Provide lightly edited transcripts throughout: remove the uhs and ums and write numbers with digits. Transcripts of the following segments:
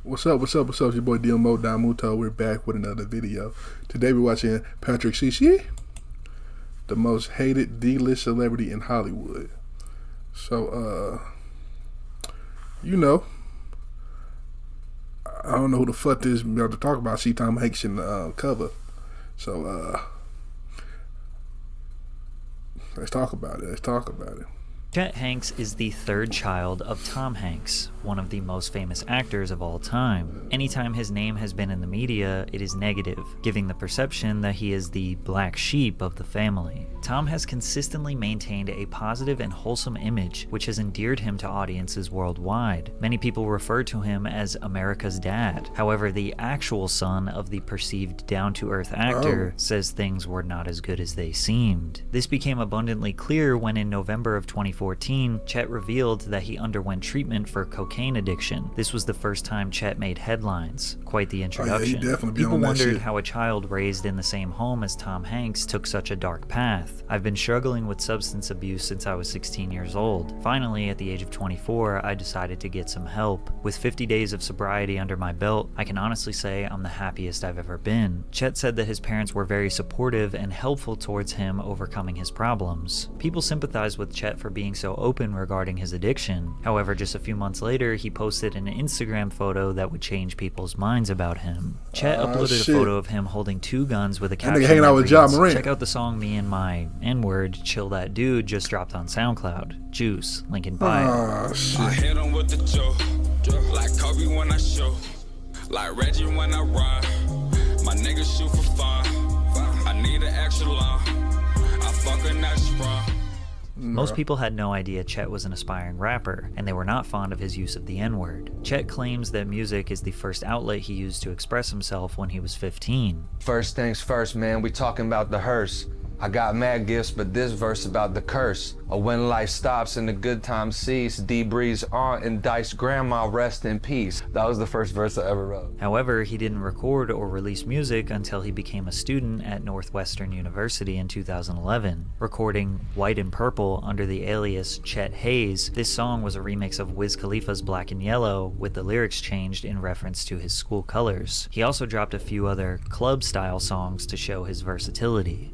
What's up? What's up? What's up? It's your boy Domuto. We're back with another video. Today we're watching Patrick Cece, the most hated D-list celebrity in Hollywood. So, you know, I don't know who the fuck this is about to talk about. I see Tom Hanks in the cover. So, let's talk about it. Let's talk about it. Chet Hanks is the third child of Tom Hanks, one of the most famous actors of all time. Anytime his name has been in the media, it is negative, giving the perception that he is the black sheep of the family. Tom has consistently maintained a positive and wholesome image, which has endeared him to audiences worldwide. Many people refer to him as America's dad. However, the actual son of the perceived down-to-earth actor says things were not as good as they seemed. This became abundantly clear when in November of 2014, Chet revealed that he underwent treatment for cocaine addiction. This was the first time Chet made headlines. Quite the introduction. People wondered how a child raised in the same home as Tom Hanks took such a dark path. I've been struggling with substance abuse since I was 16 years old. Finally, at the age of 24, I decided to get some help. With 50 days of sobriety under my belt, I can honestly say I'm the happiest I've ever been. Chet said that his parents were very supportive and helpful towards him overcoming his problems. People sympathized with Chet for being so open regarding his addiction. However, just a few months later, he posted an Instagram photo that would change people's minds about him. Chet uploaded a photo of him holding two guns with a caption that reads, "Check out the song Me and My N-Word Chill That Dude just dropped on SoundCloud. Juice, link in bio." I hit him with the joke, like Kobe when I show, like Reggie when I run. My niggas shoot for fun. I need an extra long. I fuck a natural sprung. Most people had no idea Chet was an aspiring rapper, and they were not fond of his use of the N-word. Chet claims that music is the first outlet he used to express himself when he was 15. First things first, man, we talking about the hearse. I got mad gifts, but this verse about the curse. Or when life stops and the good times cease, D-Breeze aunt and Dice grandma rest in peace. That was the first verse I ever wrote. However, he didn't record or release music until he became a student at Northwestern University in 2011. Recording White and Purple under the alias Chet Hayes, this song was a remix of Wiz Khalifa's Black and Yellow, with the lyrics changed in reference to his school colors. He also dropped a few other club-style songs to show his versatility.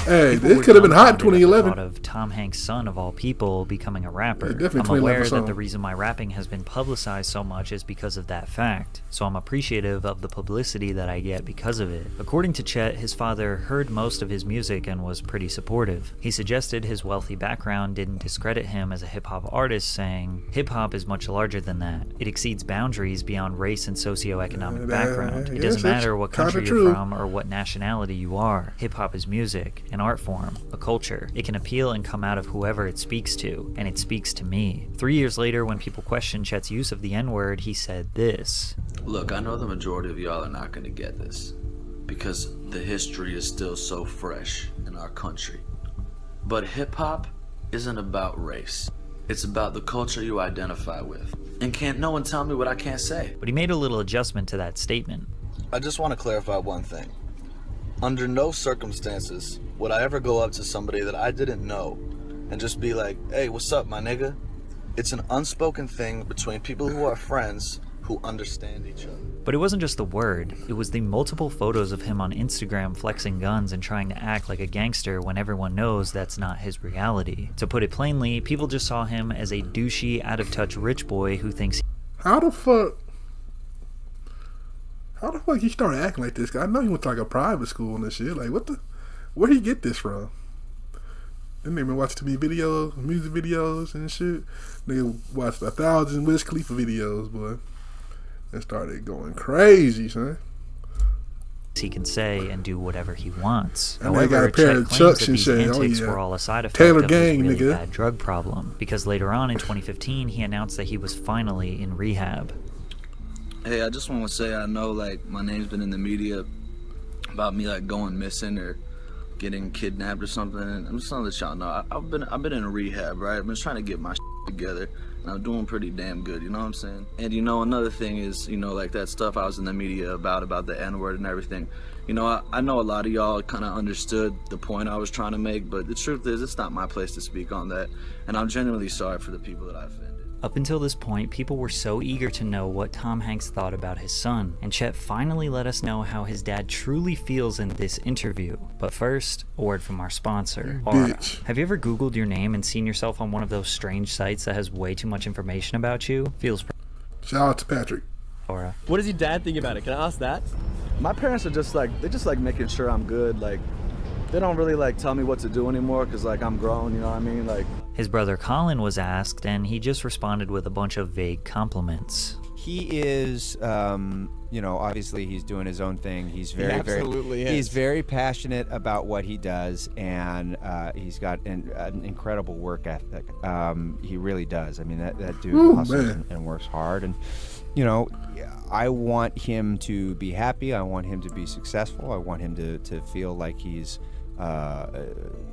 Hey, this could have been hot in 2011. Of Tom Hanks' son of all people becoming a rapper. Yeah, I'm aware that the reason my rapping has been publicized so much is because of that fact, so I'm appreciative of the publicity that I get because of it. According to Chet, his father heard most of his music and was pretty supportive. He suggested his wealthy background didn't discredit him as a hip-hop artist, saying, "Hip-hop is much larger than that. It exceeds boundaries beyond race and socioeconomic background. It doesn't matter what country you're from or what nationality you are. Hip-hop is music, an art form, a culture. It can appeal and come out of whoever it speaks to, and it speaks to me." 3 years later, when people questioned Chet's use of the N-word, he said this. "Look, I know the majority of y'all are not going to get this, because the history is still so fresh in our country. But hip-hop isn't about race. It's about the culture you identify with. And can't no one tell me what I can't say." But he made a little adjustment to that statement. "I just want to clarify one thing. Under no circumstances would I ever go up to somebody that I didn't know and just be like, 'Hey, what's up, my nigga?' It's an unspoken thing between people who are friends who understand each other." But it wasn't just the word, it was the multiple photos of him on Instagram flexing guns and trying to act like a gangster when everyone knows that's not his reality. To put it plainly, people just saw him as a douchey, out-of-touch rich boy who thinks How the fuck he started acting like this? I know he went to like a private school and this shit. Like, where'd he get this from? Didn't even watch TV videos, music videos and shit. Nigga watched 1,000 Wiz Khalifa videos, boy. And started going crazy, son. he can say and do whatever he wants. And However, got a pair Chet of claims Chucks that and these say, antics "Oh, yeah. were all a side effect Taylor of gang, his really nigga." bad drug problem. Because later on in 2015, he announced that he was finally in rehab. Hey, I just want to say I know like my name's been in the media about me like going missing or getting kidnapped or something. And I'm just gonna let y'all know I've been in a rehab, right? I'm just trying to get my shit together. And I'm doing pretty damn good, you know what I'm saying? And you know, another thing is, you know, like that stuff I was in the media about the N-word and everything. You know, I know a lot of y'all kind of understood the point I was trying to make, but the truth is, it's not my place to speak on that. And I'm genuinely sorry for the people that I offended. Up until this point, people were so eager to know what Tom Hanks thought about his son, and Chet finally let us know how his dad truly feels in this interview. But first, a word from our sponsor, Aura. Bitch. Have you ever Googled your name and seen yourself on one of those strange sites that has way too much information about you? Feels Shout out to Patrick. Aura. What does your dad think about it? Can I ask that? My parents are just like, they're just like making sure I'm good. Like, they don't really like tell me what to do anymore because like I'm grown, you know what I mean? Like, His brother Colin was asked, and he just responded with a bunch of vague compliments. He is, you know, obviously he's doing his own thing. He's He's very passionate about what he does, and he's got an incredible work ethic. He really does. I mean, that dude hustles and works hard, and you know, I want him to be happy. I want him to be successful. I want him to feel like he's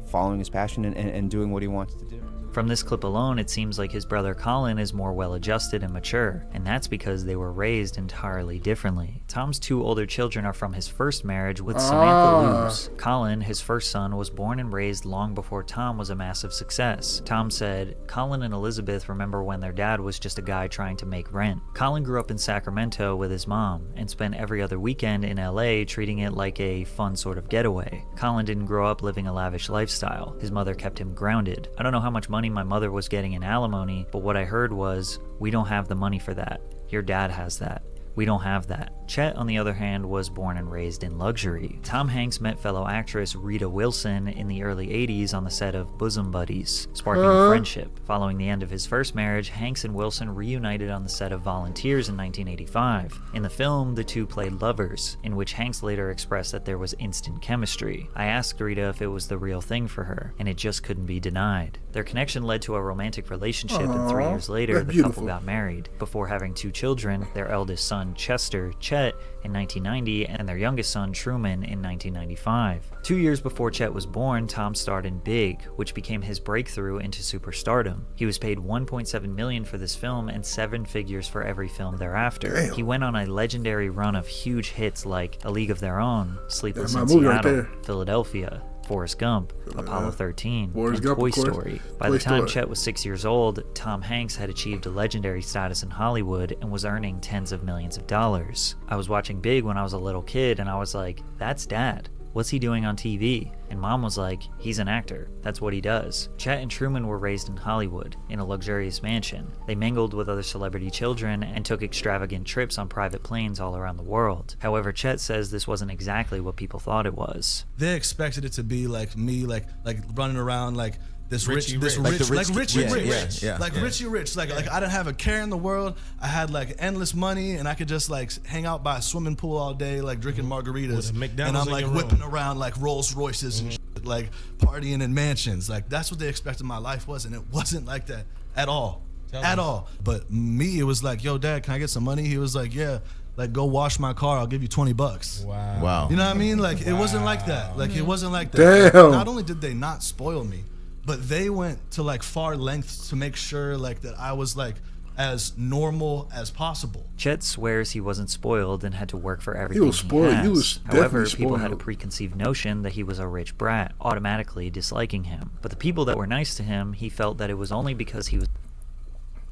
following his passion and doing what he wants to do. From this clip alone, it seems like his brother Colin is more well-adjusted and mature, and that's because they were raised entirely differently. Tom's two older children are from his first marriage with Samantha Luz. Colin, his first son, was born and raised long before Tom was a massive success. Tom said, Colin and Elizabeth remember when their dad was just a guy trying to make rent. Colin grew up in Sacramento with his mom and spent every other weekend in LA treating it like a fun sort of getaway. Colin didn't grow up living a lavish lifestyle. His mother kept him grounded. I don't know how much money my mother was getting in alimony, but what I heard was, we don't have the money for that. Your dad has that. We don't have that. Chet, on the other hand, was born and raised in luxury. Tom Hanks met fellow actress Rita Wilson in the early 80s on the set of Bosom Buddies, sparking a friendship. Following the end of his first marriage, Hanks and Wilson reunited on the set of Volunteers in 1985. In the film, the two played lovers, in which Hanks later expressed that there was instant chemistry. I asked Rita if it was the real thing for her, and it just couldn't be denied. Their connection led to a romantic relationship, and 3 years later, the couple got married, before having 2 children, their eldest son, Chester, Chet, in 1990, and their youngest son, Truman, in 1995. 2 years before Chet was born, Tom starred in Big, which became his breakthrough into superstardom. He was paid $1.7 million for this film and 7 figures for every film thereafter. Damn. He went on a legendary run of huge hits like A League of Their Own, Sleepless in movie right Seattle, there. Philadelphia, Forrest Gump, Apollo 13, Forrest and Gump, Toy of course. Story. By Toy the time Story. Chet was 6 years old, Tom Hanks had achieved a legendary status in Hollywood and was earning tens of millions of dollars. I was watching Big when I was a little kid, and I was like, that's Dad. What's he doing on TV? And Mom was like, he's an actor. That's what he does. Chet and Truman were raised in Hollywood, in a luxurious mansion. They mingled with other celebrity children and took extravagant trips on private planes all around the world. However, Chet says this wasn't exactly what people thought it was. They expected it to be like me, like running around like this Richie rich, Rich. like Richie Yeah, Rich, yeah, like yeah. Richie Rich, like I didn't have a care in the world. I had like endless money, and I could just like hang out by a swimming pool all day, like drinking margaritas, With a McDonald's and I'm in like your whipping room. around like Rolls Royces and shit, like partying in mansions. Like that's what they expected my life was, and it wasn't like that at all, at all. But me, it was like, yo, Dad, can I get some money? He was like, yeah. Like, go wash my car, I'll give you $20. Wow. You know what I mean? Like, it wasn't like that. Like, it wasn't like that. Damn. Not only did they not spoil me, but they went to like far lengths to make sure like that I was like as normal as possible. Chet swears he wasn't spoiled and had to work for everything was spoiled. has. He was However, definitely people had a spoiled. preconceived notion that he was a rich brat, automatically disliking him. But the people that were nice to him, he felt that it was only because he was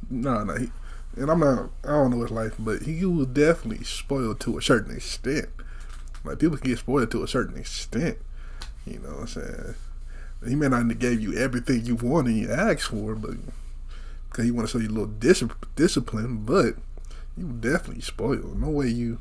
No. And I don't know his life, but he was definitely spoiled to a certain extent. Like, people can get spoiled to a certain extent. You know what I'm saying? He may not have gave you everything you wanted and you asked for, but because he want to show you a little discipline, but you were definitely spoiled. No way you...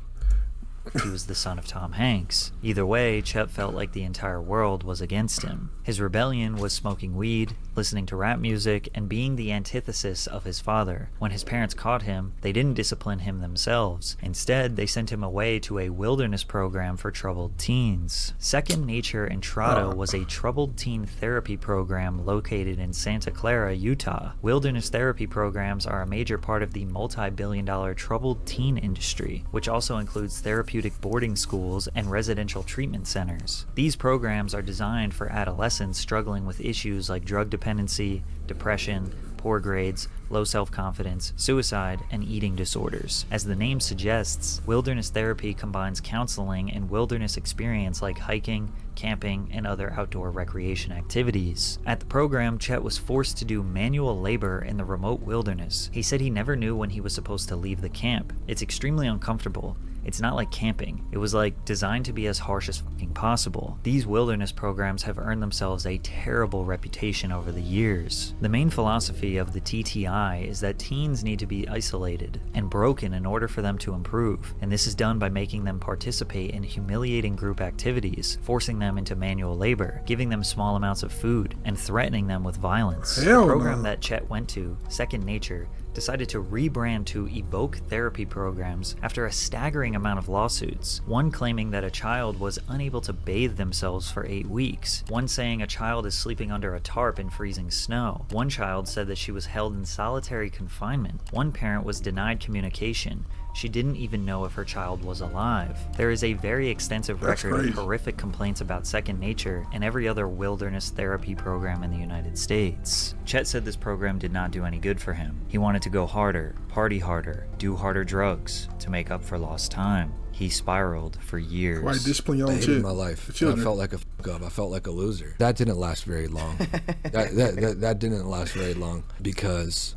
He was the son of Tom Hanks. Either way, Chet felt like the entire world was against him. His rebellion was smoking weed, listening to rap music, and being the antithesis of his father. When his parents caught him, they didn't discipline him themselves. Instead, they sent him away to a wilderness program for troubled teens. Second Nature Entrada was a troubled teen therapy program located in Santa Clara, Utah. Wilderness therapy programs are a major part of the multi-billion-dollar troubled teen industry, which also includes therapeutic boarding schools and residential treatment centers. These programs are designed for adolescents struggling with issues like drug dependency, depression, poor grades, low self-confidence, suicide, and eating disorders. As the name suggests, wilderness therapy combines counseling and wilderness experience like hiking, camping, and other outdoor recreation activities. At the program, Chet was forced to do manual labor in the remote wilderness. He said he never knew when he was supposed to leave the camp. It's extremely uncomfortable. It's not like camping. It was like designed to be as harsh as fucking possible. These wilderness programs have earned themselves a terrible reputation over the years. The main philosophy of the TTI is that teens need to be isolated and broken in order for them to improve, and this is done by making them participate in humiliating group activities, forcing them into manual labor, giving them small amounts of food, and threatening them with violence. The program that Chet went to, Second Nature, decided to rebrand to Evoke therapy programs after a staggering amount of lawsuits. One claiming that a child was unable to bathe themselves for 8 weeks. One saying a child is sleeping under a tarp in freezing snow. One child said that she was held in solitary confinement. One parent was denied communication. She didn't even know if her child was alive. There is a very extensive record of horrific complaints about Second Nature and every other wilderness therapy program in the United States. Chet said this program did not do any good for him. He wanted to go harder, party harder, do harder drugs to make up for lost time. He spiraled for years. Why discipline your own I hated my life. I felt like a fuck up. I felt like a loser. That didn't last very long. that didn't last very long because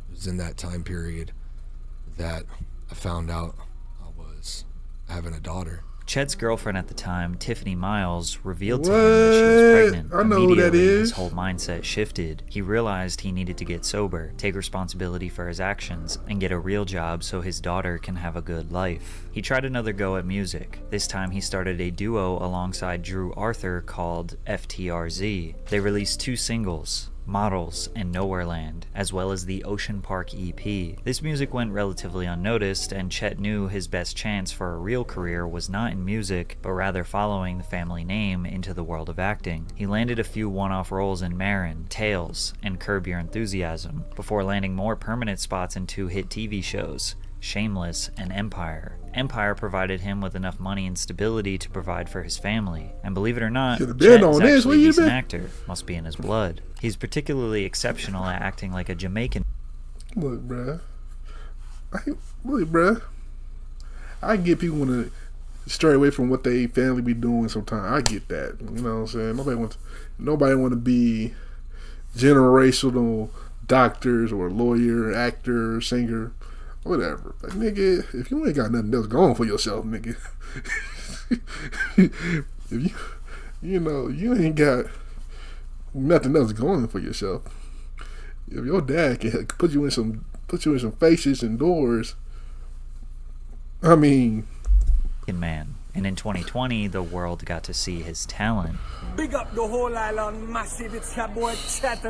it was in that time period that I found out I was having a daughter. Chet's girlfriend at the time, Tiffany Miles, revealed to him that she was pregnant. I know who that is. His whole mindset shifted. He realized he needed to get sober, take responsibility for his actions, and get a real job so his daughter can have a good life. He tried another go at music. This time he started a duo alongside Drew Arthur called FTRZ. They released 2 singles, Models and Nowhereland, as well as the Ocean Park EP. This music went relatively unnoticed, and Chet knew his best chance for a real career was not in music, but rather following the family name into the world of acting. He landed a few one-off roles in Marin, Tales, and Curb Your Enthusiasm, before landing more permanent spots in 2 hit TV shows, Shameless and Empire. Empire provided him with enough money and stability to provide for his family. And believe it or not, Chet is actually a decent actor. Must be in his blood. He's particularly exceptional at acting like a Jamaican. Look, bruh. I get people want to stray away from what they family be doing sometimes. I get that. You know what I'm saying? Nobody want to be generational doctors or lawyer, actor, singer. Whatever. Like, nigga, if you ain't got nothing else going for yourself, nigga. If you ain't got nothing else going for yourself. If your dad can put you in some faces and doors, I mean, man. And in 2020, the world got to see his talent. Big up the whole island, massive. It's your boy Chet,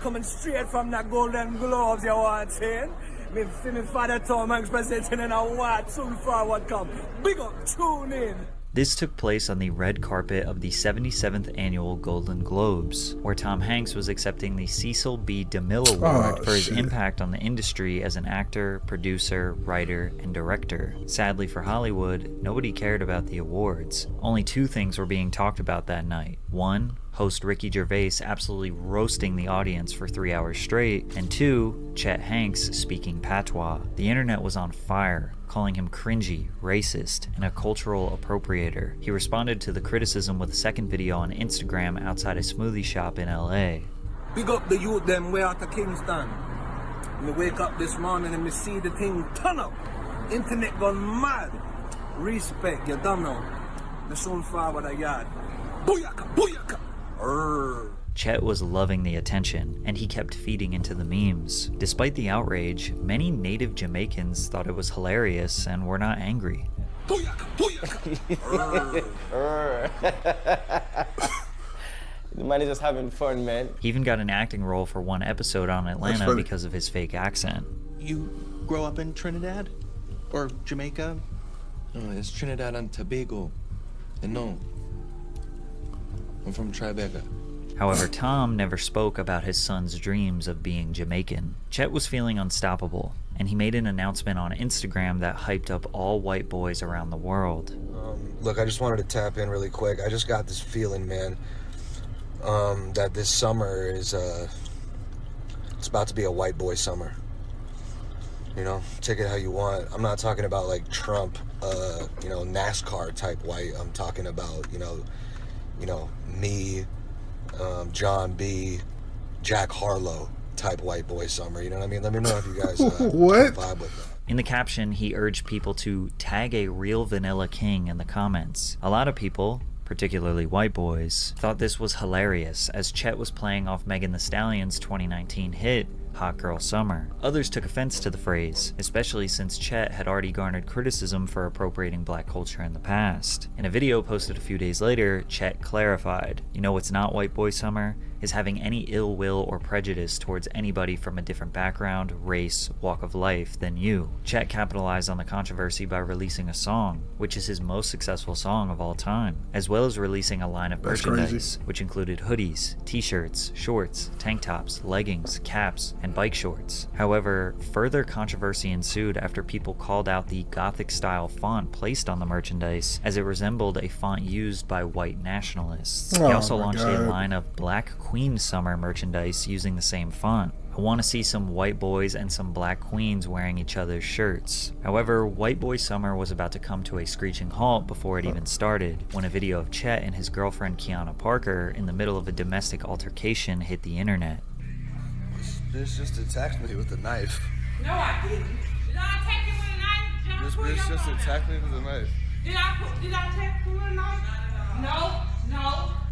coming straight from the Golden Globes, you want saying? Me father Tom Hanks presenting in a what soon forward come. Big up, tune in. This took place on the red carpet of the 77th annual Golden Globes, where Tom Hanks was accepting the Cecil B. DeMille Award for his impact on the industry as an actor, producer, writer, and director. Sadly for Hollywood, nobody cared about the awards. Only 2 things were being talked about that night. 1, host Ricky Gervais absolutely roasting the audience for 3 hours straight, and 2, Chet Hanks speaking patois. The internet was on fire, calling him cringy, racist, and a cultural appropriator. He responded to the criticism with a second video on Instagram outside a smoothie shop in LA. Big up the youth them way out of Kingston. Me wake up this morning and me see the thing turn up. Internet gone mad. Respect, you don't know. Me soon forward a yard. Booyaka, booyaka. Chet was loving the attention, and he kept feeding into the memes. Despite the outrage, many native Jamaicans thought it was hilarious and were not angry. Booyaka, booyaka. The man is just having fun, man. He even got an acting role for one episode on Atlanta because of his fake accent. You grow up in Trinidad? Or Jamaica? No, it's Trinidad and Tobago. And no, I'm from Tribeca. However, Tom never spoke about his son's dreams of being Jamaican. Chet was feeling unstoppable, and he made an announcement on Instagram that hyped up all white boys around the world. Look, I just wanted to tap in really quick. I just got this feeling, man, that this summer is It's about to be a white boy summer. You know, take it how you want. I'm not talking about like Trump, NASCAR type white. I'm talking about, me, John B., Jack Harlow type white boy summer. You know what I mean? Let me know if you guys What? vibe with that. In the caption, he urged people to tag a real vanilla king in the comments. A lot of people, particularly white boys, thought this was hilarious as Chet was playing off Megan Thee Stallion's 2019 hit, Hot Girl Summer. Others took offense to the phrase, especially since Chet had already garnered criticism for appropriating black culture in the past. In a video posted a few days later, Chet clarified, "You know what's not white boy summer? Is having any ill will or prejudice towards anybody from a different background, race, walk of life than you." Chet capitalized on the controversy by releasing a song, which is his most successful song of all time, as well as releasing a line of merchandise, which included hoodies, t-shirts, shorts, tank tops, leggings, caps, and bike shorts. However, further controversy ensued after people called out the Gothic-style font placed on the merchandise, as it resembled a font used by white nationalists. He also launched a line of Black Queen Summer merchandise using the same font. I want to see some white boys and some black queens wearing each other's shirts. However, White Boy Summer was about to come to a screeching halt before it even started, when a video of Chet and his girlfriend Kiana Parker in the middle of a domestic altercation hit the internet. This bitch just attacked me with a knife. No, I didn't. Did I attack you with a knife? This bitch just attacked me with a knife. Did I attack you with a knife? No.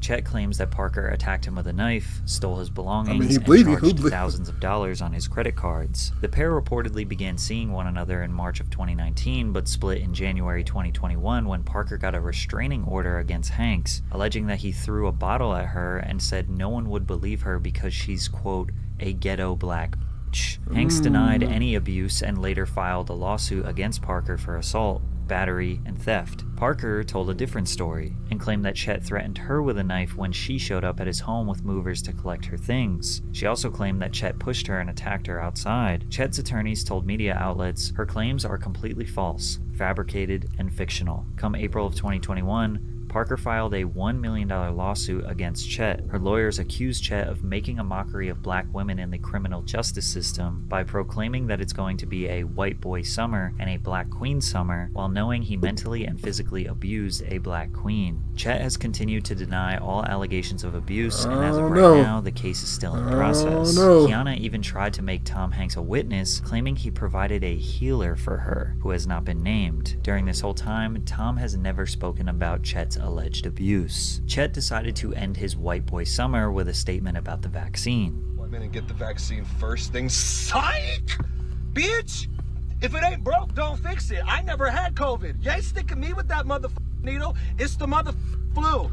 Chet claims that Parker attacked him with a knife, stole his belongings, he and bleeding. charged thousands of dollars on his credit cards. The pair reportedly began seeing one another in March of 2019, but split in January 2021 when Parker got a restraining order against Hanks, alleging that he threw a bottle at her and said no one would believe her because she's, quote, a ghetto black bitch. Hanks denied any abuse and later filed a lawsuit against Parker for assault, battery, and theft. Parker told a different story and claimed that Chet threatened her with a knife when she showed up at his home with movers to collect her things. She also claimed that Chet pushed her and attacked her outside. Chet's attorneys told media outlets her claims are completely false, fabricated, and fictional. Come April of 2021, Parker filed a $1 million lawsuit against Chet. Her lawyers accused Chet of making a mockery of black women in the criminal justice system by proclaiming that it's going to be a white boy summer and a black queen summer, while knowing he mentally and physically abused a black queen. Chet has continued to deny all allegations of abuse, and as of right now, the case is still in process. Kiana even tried to make Tom Hanks a witness, claiming he provided a healer for her, who has not been named. During this whole time, Tom has never spoken about Chet's alleged abuse. Chet decided to end his white boy summer with a statement about the vaccine. I'm gonna get the vaccine first thing. Psych! Bitch! If it ain't broke, don't fix it. I never had COVID. You ain't sticking me with that motherfucking needle. It's the motherfucking flu.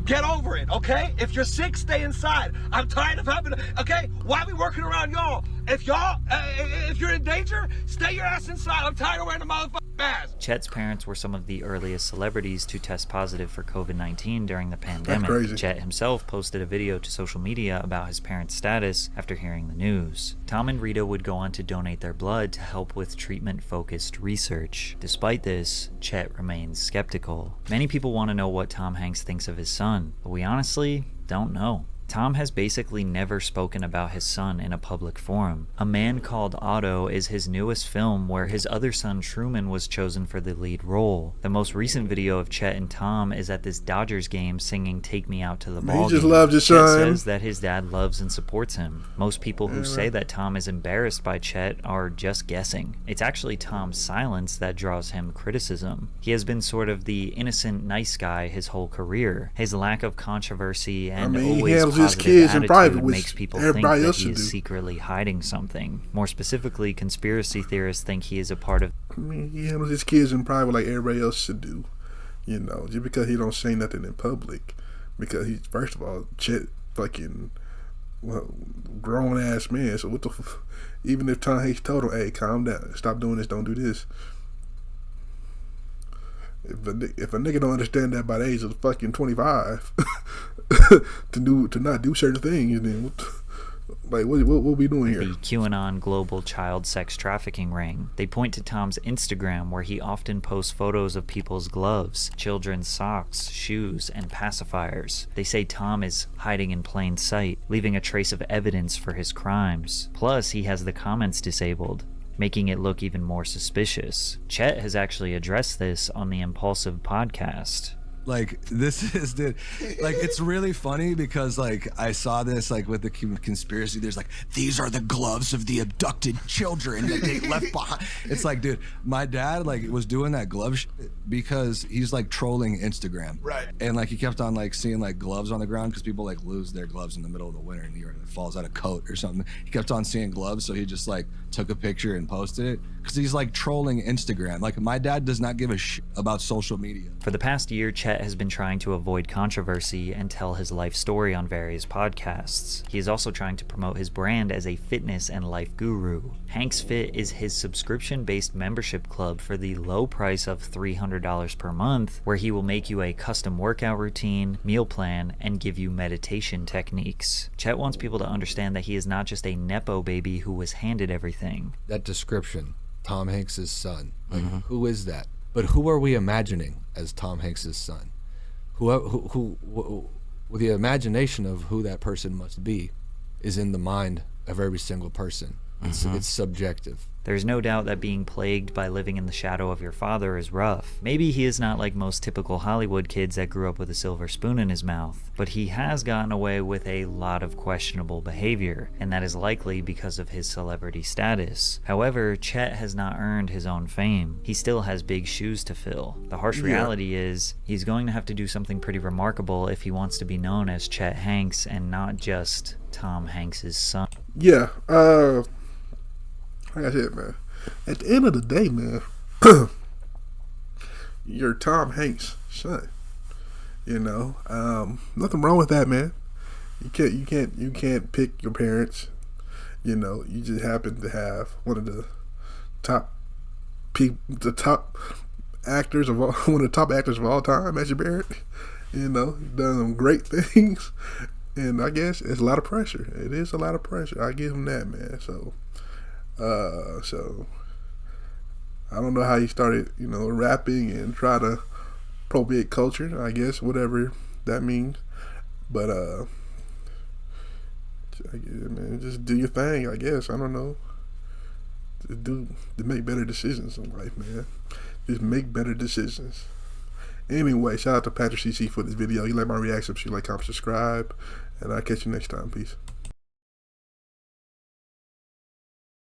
Get over it, okay? If you're sick, stay inside. I'm tired of having to, okay? Why are we working around y'all? If you're in danger, stay your ass inside. I'm tired of wearing a motherfucking mask. Chet's parents were some of the earliest celebrities to test positive for COVID-19 during the pandemic. That's crazy. Chet himself posted a video to social media about his parents' status after hearing the news. Tom and Rita would go on to donate their blood to help with treatment-focused research. Despite this, Chet remains skeptical. Many people want to know what Tom Hanks thinks of his son, but we honestly don't know. Tom has basically never spoken about his son in a public forum. A Man Called Otto is his newest film where his other son Truman was chosen for the lead role. The most recent video of Chet and Tom is at this Dodgers game singing Take Me Out to the Ball He just Game. loves his Chet son. says that his dad loves and supports him. Most people who say that Tom is embarrassed by Chet are just guessing. It's actually Tom's silence that draws him criticism. He has been sort of the innocent, nice guy his whole career. His lack of controversy and he always handles his positive kids in attitude private, which makes people think everybody that else he should is do. secretly hiding something. More specifically, conspiracy theorists think he is a part of I mean, he handles his kids in private like everybody else should do. You know, just because he don't say nothing in public. Because he's, first of all, Chet fucking grown ass man. So what the even if Tom Hanks told him, hey, calm down, stop doing this, don't do this. If a nigga don't understand that by the age of fucking 25 to not do certain things, then Like, what we doing here? The QAnon global child sex trafficking ring. They point to Tom's Instagram, where he often posts photos of people's gloves, children's socks, shoes, and pacifiers. They say Tom is hiding in plain sight, leaving a trace of evidence for his crimes. Plus, he has the comments disabled, making it look even more suspicious. Chet has actually addressed this on the Impulsive podcast. Like, this is, dude, like, it's really funny because, like, I saw this, like, with the conspiracy. There's like, these are the gloves of the abducted children that they left behind. It's like, dude, my dad, like, was doing that glove shit because he's, like, trolling Instagram. Right. And, like, he kept on, like, seeing, like, gloves on the ground because people, like, lose their gloves in the middle of the winter and he falls out of coat or something. He kept on seeing gloves, so he just, like, took a picture and posted it because he's, like, trolling Instagram. Like, my dad does not give a shit about social media. For the past year, Chet has been trying to avoid controversy and tell his life story on various podcasts. He is also trying to promote his brand as a fitness and life guru. Hanks Fit is his subscription-based membership club for the low price of $300 per month, where he will make you a custom workout routine, meal plan, and give you meditation techniques. Chet wants people to understand that he is not just a Nepo baby who was handed everything. That description, Tom Hanks' son, like, who is that? But who are we imagining as Tom Hanks' son? Who the imagination of who that person must be is in the mind of every single person. It's subjective. There's no doubt that being plagued by living in the shadow of your father is rough. Maybe he is not like most typical Hollywood kids that grew up with a silver spoon in his mouth, but he has gotten away with a lot of questionable behavior, and that is likely because of his celebrity status. However, Chet has not earned his own fame. He still has big shoes to fill. The harsh reality is, he's going to have to do something pretty remarkable if he wants to be known as Chet Hanks and not just Tom Hanks' son. Yeah, like I said, man, at the end of the day, man, you're Tom Hanks' son. You know, nothing wrong with that, man. You can't pick your parents. You know, you just happen to have one of the top actors of all, one of the top actors of all time as your parent. You know, done some great things, and I guess it's a lot of pressure. It is a lot of pressure. I give him that, man. So I don't know how he started, you know, rapping and try to appropriate culture, I guess, whatever that means. But man, just do your thing, I guess. I don't know. To make better decisions in life, man. Just make better decisions. Anyway, shout out to Patrick CC for this video. You like my reaction, you like, comment, subscribe, and I'll catch you next time. Peace.